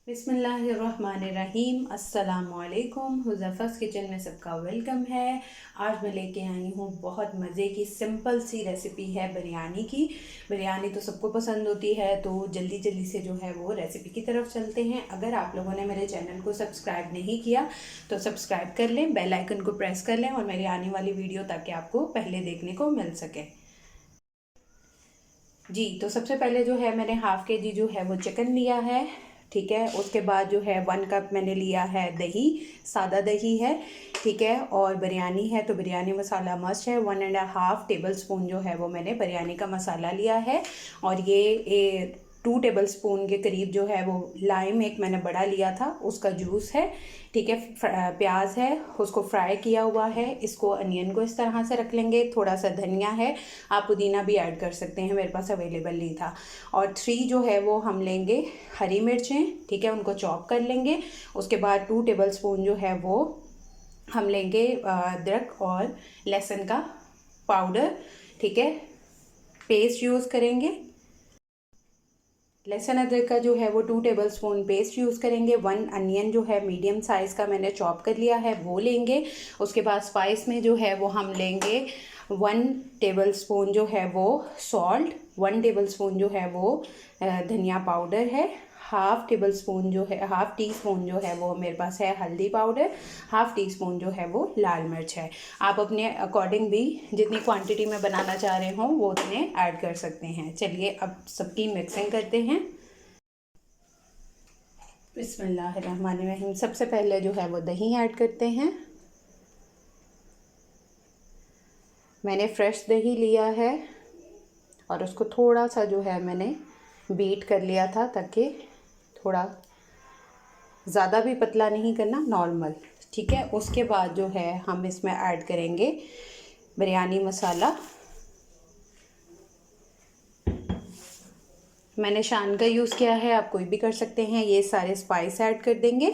बिस्मिल्लाहिर्रहमानिर्रहीम। अस्सलामुअलैकुम। हुज़ैफ़ा's किचन में सबका वेलकम है। आज मैं लेके आई हूँ बहुत मज़े की सिंपल सी रेसिपी है बिरयानी की। बिरयानी तो सबको पसंद होती है, तो जल्दी जल्दी से जो है वो रेसिपी की तरफ चलते हैं। अगर आप लोगों ने मेरे चैनल को सब्सक्राइब नहीं किया तो सब्सक्राइब कर लें, बेल आइकन को प्रेस कर लें और मेरी आने वाली वीडियो ताकि आपको पहले देखने को मिल सके। जी, तो सबसे पहले जो है मैंने हाफ़ के जी जो है वो चिकन लिया है। ठीक है, उसके बाद जो है 1 कप मैंने लिया है दही, सादा दही है। ठीक है, और बिरयानी है तो बिरयानी मसाला मस्ट है। 1.5 टेबल स्पून जो है वो मैंने बिरयानी का मसाला लिया है। और ये 2 टेबल स्पून के करीब जो है वो लाइम एक मैंने बड़ा लिया था, उसका जूस है। ठीक है, प्याज है, उसको फ्राई किया हुआ है। इसको अनियन को इस तरह से रख लेंगे। थोड़ा सा धनिया है, आप पुदीना भी ऐड कर सकते हैं, मेरे पास अवेलेबल नहीं था। और 3 जो है वो हम लेंगे हरी मिर्चें। ठीक है, उनको चॉप कर लेंगे। उसके बाद 2 टेबल स्पून जो है वो हम लेंगे अदरक और लहसुन का पाउडर। ठीक है, पेस्ट यूज़ करेंगे। लहसुन अदरक का जो है वो 2 टेबल स्पून पेस्ट यूज़ करेंगे। 1 अनियन जो है मीडियम साइज़ का मैंने चॉप कर लिया है, वो लेंगे। उसके बाद स्पाइस में जो है वो हम लेंगे 1 टेबल स्पून जो है वो सॉल्ट, 1 टेबल स्पून जो है वो धनिया पाउडर है, हाफ़ टी स्पून जो है वो मेरे पास है हल्दी पाउडर, हाफ़ टी स्पून जो है वो लाल मिर्च है। आप अपने अकॉर्डिंग भी जितनी क्वांटिटी में बनाना चाह रहे हों वो उतने ऐड कर सकते हैं। चलिए अब सबकी मिक्सिंग करते हैं। बिस्मिल्लाहिर्रहमानिर्रहीम। सबसे पहले जो है वो दही ऐड करते हैं। मैंने फ्रेश दही लिया है और उसको थोड़ा सा जो है मैंने बीट कर लिया था, ताकि थोड़ा ज़्यादा भी पतला नहीं करना, नॉर्मल। ठीक है, उसके बाद जो है हम इसमें ऐड करेंगे बिरयानी मसाला। मैंने शान का यूज़ किया है, आप कोई भी कर सकते हैं। ये सारे स्पाइस ऐड कर देंगे।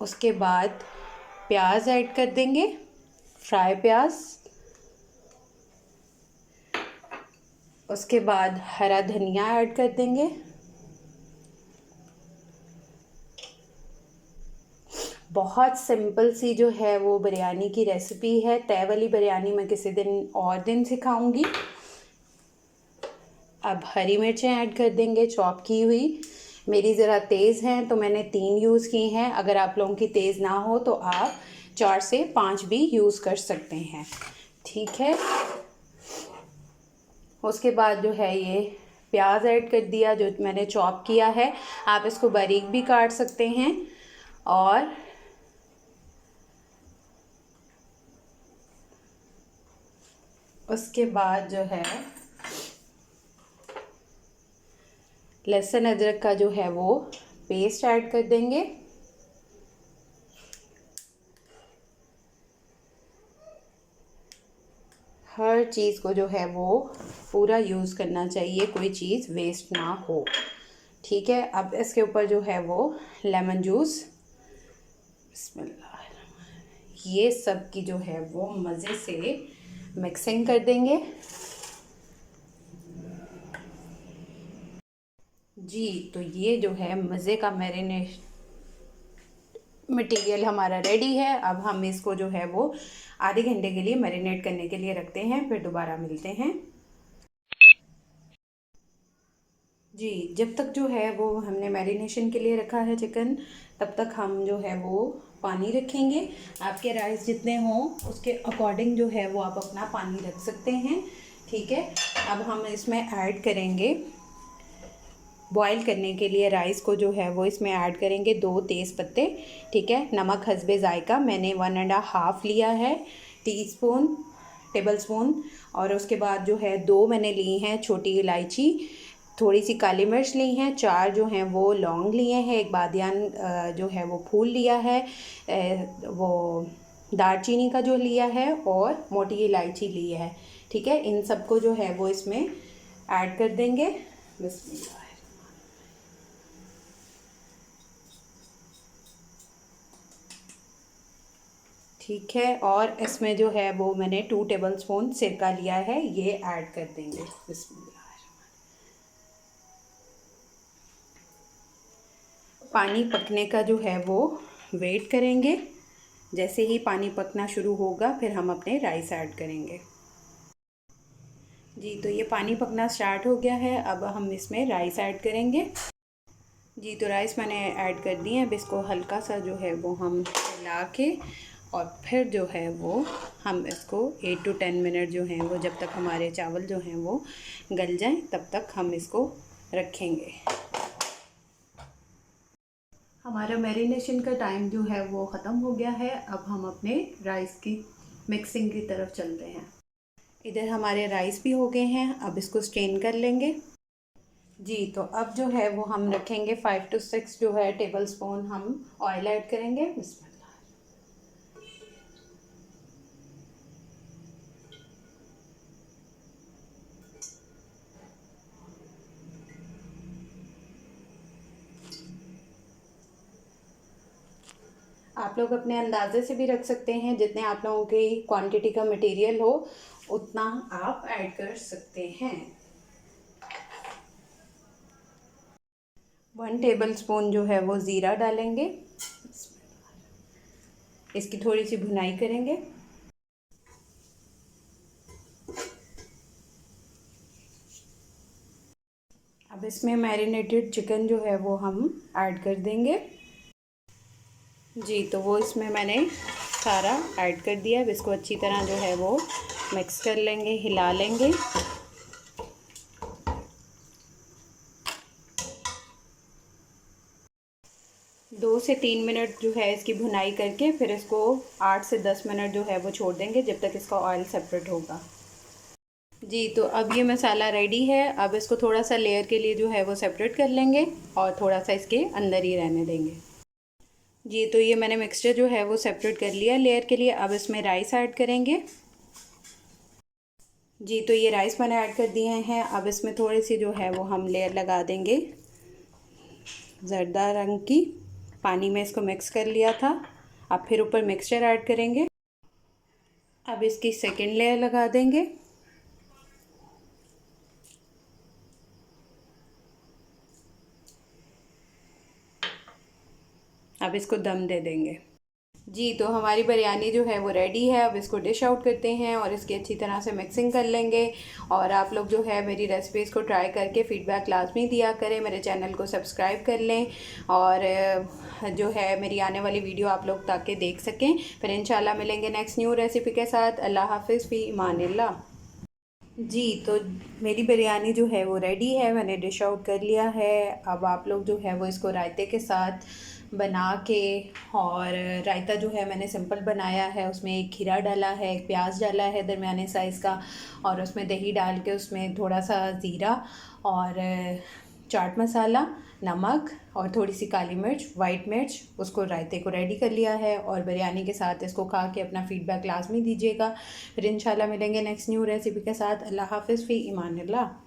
उसके बाद प्याज ऐड कर देंगे, फ्राई प्याज। उसके बाद हरा धनिया ऐड कर देंगे। बहुत सिंपल सी जो है वो बिरयानी की रेसिपी है। तय वाली बिरयानी मैं किसी दिन सिखाऊंगी। अब हरी मिर्चें ऐड कर देंगे, चॉप की हुई। मेरी ज़रा तेज़ हैं तो मैंने 3 यूज़ की हैं। अगर आप लोगों की तेज़ ना हो तो आप 4 से 5 भी यूज़ कर सकते हैं। ठीक है, उसके बाद जो है ये प्याज ऐड कर दिया जो मैंने चॉप किया है। आप इसको बारीक भी काट सकते हैं। और उसके बाद जो है लहसुन अदरक का जो है वो पेस्ट ऐड कर देंगे। हर चीज़ को जो है वो पूरा यूज़ करना चाहिए, कोई चीज़ वेस्ट ना हो। ठीक है, अब इसके ऊपर जो है वो लेमन जूस, बिस्मिल्लाह, ये सब की जो है वो मज़े से मिक्सिंग कर देंगे। जी, तो ये जो है मज़े का मैरिनेशन मटेरियल हमारा रेडी है। अब हम इसको जो है वो आधे घंटे के लिए मैरिनेट करने के लिए रखते हैं, फिर दोबारा मिलते हैं। जी, जब तक जो है वो हमने मैरिनेशन के लिए रखा है चिकन, तब तक हम जो है वो पानी रखेंगे। आपके राइस जितने हों उसके अकॉर्डिंग जो है वो आप अपना पानी रख सकते हैं। ठीक है, अब हम इसमें ऐड करेंगे, बॉईल करने के लिए राइस को जो है वो इसमें ऐड करेंगे 2 तेज़ पत्ते। ठीक है, नमक हस्बे ज़ायका मैंने 1.5 लिया है टेबल स्पून। और उसके बाद जो है 2 मैंने ली हैं छोटी इलायची, थोड़ी सी काली मिर्च ली हैं, 4 जो हैं वो लौंग लिए हैं, एक बादियान जो है वो फूल लिया है, वो दालचीनी का जो लिया है, और मोटी इलायची ली है। ठीक है, इन सबको जो है वो इसमें ऐड कर देंगे। बिस्मिल्लाह। ठीक है, और इसमें जो है वो मैंने 2 टेबल स्पून सिरका लिया है, ये ऐड कर देंगे। बिस्मिल्लाह। पानी पकने का जो है वो वेट करेंगे। जैसे ही पानी पकना शुरू होगा फिर हम अपने राइस ऐड करेंगे। जी तो ये पानी पकना स्टार्ट हो गया है। अब हम इसमें राइस ऐड करेंगे। जी तो राइस मैंने ऐड कर दिए हैं। अब इसको हल्का सा जो है वो हम हिला के और फिर जो है वो हम इसको 8 to 10 मिनट जो हैं वो, जब तक हमारे चावल जो हैं वो गल जाएं तब तक हम इसको रखेंगे। हमारा मैरिनेशन का टाइम जो है वो ख़त्म हो गया है। अब हम अपने राइस की मिक्सिंग की तरफ चलते हैं। इधर हमारे राइस भी हो गए हैं। अब इसको स्ट्रेन कर लेंगे। जी तो अब जो है वो हम रखेंगे 5 to 6 जो है टेबल स्पून हम ऑयल ऐड करेंगे। आप लोग अपने अंदाजे से भी रख सकते हैं। जितने आप लोगों की क्वांटिटी का मटेरियल हो उतना आप ऐड कर सकते हैं। 1 टेबल स्पून जो है वो ज़ीरा डालेंगे। इसकी थोड़ी सी भुनाई करेंगे। अब इसमें मैरिनेटेड चिकन जो है वो हम ऐड कर देंगे। जी तो वो इसमें मैंने सारा ऐड कर दिया। अब इसको अच्छी तरह जो है वो मिक्स कर लेंगे, हिला लेंगे। दो से 3 मिनट जो है इसकी भुनाई करके फिर इसको 8 से 10 मिनट जो है वो छोड़ देंगे जब तक इसका ऑयल सेपरेट होगा। जी तो अब ये मसाला रेडी है। अब इसको थोड़ा सा लेयर के लिए जो है वो सेपरेट कर लेंगे और थोड़ा सा इसके अंदर ही रहने देंगे। जी तो ये मैंने मिक्सचर जो है वो सेपरेट कर लिया लेयर के लिए। अब इसमें राइस ऐड करेंगे। जी तो ये राइस मैंने ऐड कर दिए हैं। अब इसमें थोड़ी सी जो है वो हम लेयर लगा देंगे जर्दा रंग की। पानी में इसको मिक्स कर लिया था। अब फिर ऊपर मिक्सचर ऐड करेंगे। अब इसकी सेकंड लेयर लगा देंगे। अब इसको दम दे देंगे। जी तो हमारी बिरयानी जो है वो रेडी है। अब इसको डिश आउट करते हैं और इसकी अच्छी तरह से मिक्सिंग कर लेंगे। और आप लोग जो है मेरी रेसिपीज़ को ट्राई करके फ़ीडबैक लाजमी दिया करें। मेरे चैनल को सब्सक्राइब कर लें और जो है मेरी आने वाली वीडियो आप लोग ताकि देख सकें। फिर इंशाल्लाह मिलेंगे नेक्स्ट न्यू रेसिपी के साथ। अल्लाह हाफिज़, फ़ी इमानिल्लाह। जी तो मेरी बिरयानी जो है वो रेडी है। मैंने डिश आउट कर लिया है। अब आप लोग जो है वो इसको रायते के साथ बना के, और रायता जो है मैंने सिंपल बनाया है। उसमें एक खीरा डाला है, एक प्याज डाला है दरमियाने साइज़ का, और उसमें दही डाल के उसमें थोड़ा सा ज़ीरा और चाट मसाला, नमक और थोड़ी सी काली मिर्च, वाइट मिर्च, उसको रायते को रेडी कर लिया है। और बिरयानी के साथ इसको खा के अपना फ़ीडबैक लाजमी दीजिएगा। फिर इंशाल्लाह मिलेंगे नेक्स्ट न्यू रेसिपी के साथ। अल्लाह हाफिज़, फ़ी इमानिल्लाह।